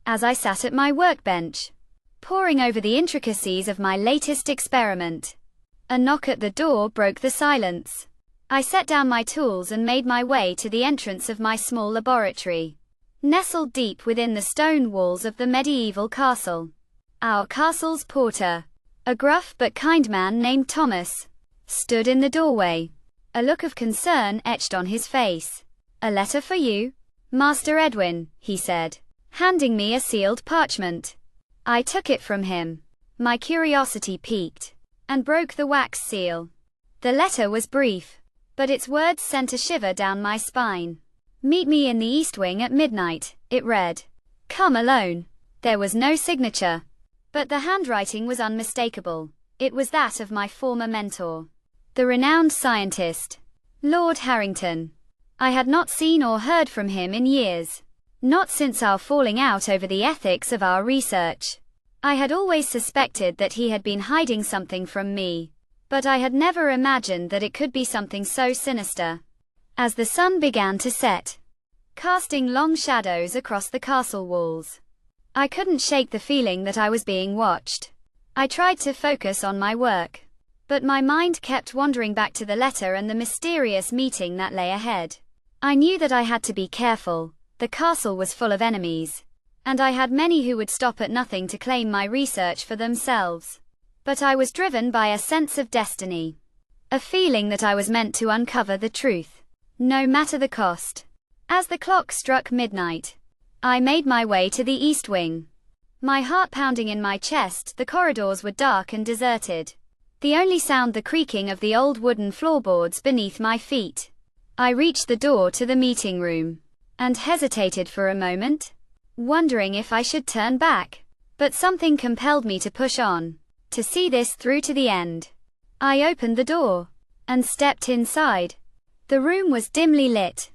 as I sat at my workbench, poring over the intricacies of my latest experiment. A knock at the door broke the silence. I set down my tools and made my way to the entrance of my small laboratory, nestled deep within the stone walls of the medieval castle. Our castle's porter, a gruff but kind man named Thomas, stood in the doorway, a look of concern etched on his face. "A letter for you, Master Edwin," he said, handing me a sealed parchment. I took it from him. My curiosity piqued, and broke the wax seal. The letter was brief, but its words sent a shiver down my spine. "Meet me in the East Wing at midnight," it read. "Come alone." There was no signature, but the handwriting was unmistakable. It was that of my former mentor, the renowned scientist, Lord Harrington. I had not seen or heard from him in years. Not since our falling out over the ethics of our research. I had always suspected that he had been hiding something from me, but I had never imagined that it could be something so sinister. As the sun began to set, casting long shadows across the castle walls, I couldn't shake the feeling that I was being watched. I tried to focus on my work, but my mind kept wandering back to the letter and the mysterious meeting that lay ahead. I knew that I had to be careful. The castle was full of enemies, and I had many who would stop at nothing to claim my research for themselves. But I was driven by a sense of destiny, a feeling that I was meant to uncover the truth, no matter the cost. As the clock struck midnight, I made my way to the East Wing, my heart pounding in my chest. The corridors were dark and deserted, the only sound the creaking of the old wooden floorboards beneath my feet. I reached the door to the meeting room, and hesitated for a moment, wondering if I should turn back. But something compelled me to push on, to see this through to the end. I opened the door, and stepped inside. The room was dimly lit,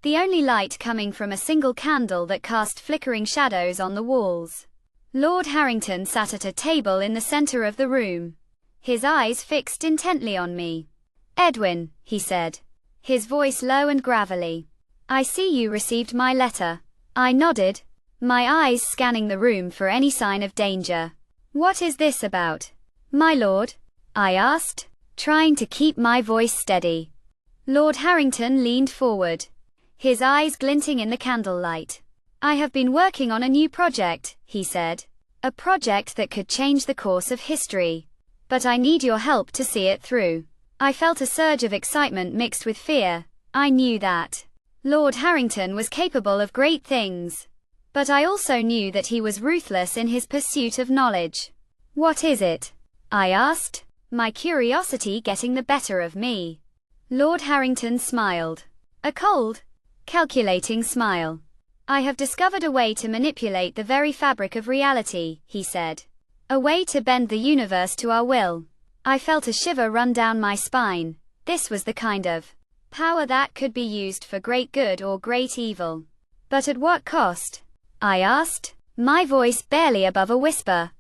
the only light coming from a single candle that cast flickering shadows on the walls. Lord Harrington sat at a table in the center of the room, his eyes fixed intently on me. "Edwin," he said, his voice low and gravelly. "I see you received my letter." I nodded, my eyes scanning the room for any sign of danger. "What is this about, my lord?" I asked, trying to keep my voice steady. Lord Harrington leaned forward, his eyes glinting in the candlelight. "I have been working on a new project," he said. "A project that could change the course of history. But I need your help to see it through." I felt a surge of excitement mixed with fear. I knew that Lord Harrington was capable of great things, but I also knew that he was ruthless in his pursuit of knowledge. "What is it?" I asked, my curiosity getting the better of me. Lord Harrington smiled. A cold, calculating smile. "I have discovered a way to manipulate the very fabric of reality," he said. "A way to bend the universe to our will." I felt a shiver run down my spine. This was the kind of power that could be used for great good or great evil. "But at what cost?" I asked, my voice barely above a whisper.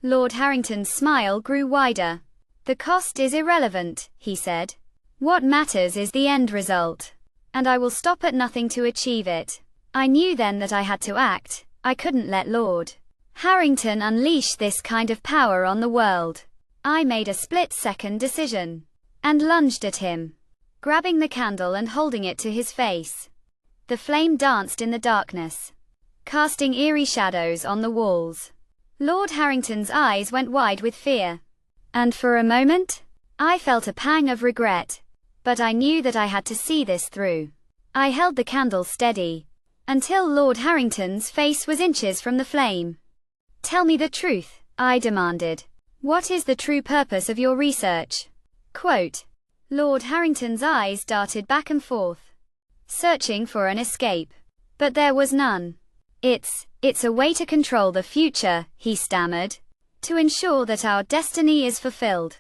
Lord Harrington's smile grew wider. "The cost is irrelevant," he said. "What matters is the end result. And I will stop at nothing to achieve it." I knew then that I had to act. I couldn't let Lord Harrington unleash this kind of power on the world. I made a split-second decision, and lunged at him, grabbing the candle and holding it to his face. The flame danced in the darkness, casting eerie shadows on the walls. Lord Harrington's eyes went wide with fear, and for a moment, I felt a pang of regret. But I knew that I had to see this through. I held the candle steady, until Lord Harrington's face was inches from the flame. "Tell me the truth," I demanded. "What is the true purpose of your research?" Quote. Lord Harrington's eyes darted back and forth, searching for an escape. But there was none. It's a way to control the future," he stammered, "to ensure that our destiny is fulfilled."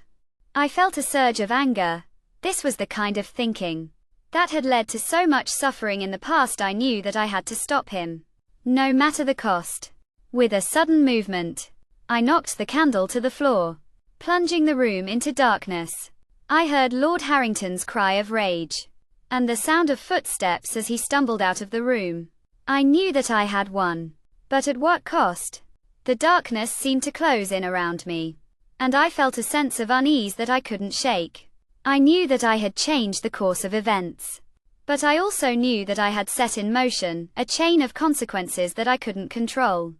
I felt a surge of anger. This was the kind of thinking that had led to so much suffering in the past. I knew that I had to stop him, no matter the cost. With a sudden movement, I knocked the candle to the floor, plunging the room into darkness. I heard Lord Harrington's cry of rage, and the sound of footsteps as he stumbled out of the room. I knew that I had won. But at what cost? The darkness seemed to close in around me, and I felt a sense of unease that I couldn't shake. I knew that I had changed the course of events. But I also knew that I had set in motion a chain of consequences that I couldn't control.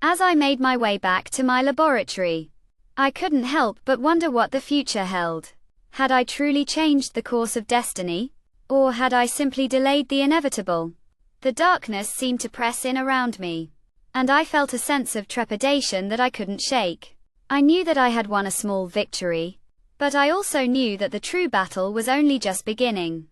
As I made my way back to my laboratory, I couldn't help but wonder what the future held. Had I truly changed the course of destiny? Or had I simply delayed the inevitable? The darkness seemed to press in around me, and I felt a sense of trepidation that I couldn't shake. I knew that I had won a small victory, but I also knew that the true battle was only just beginning.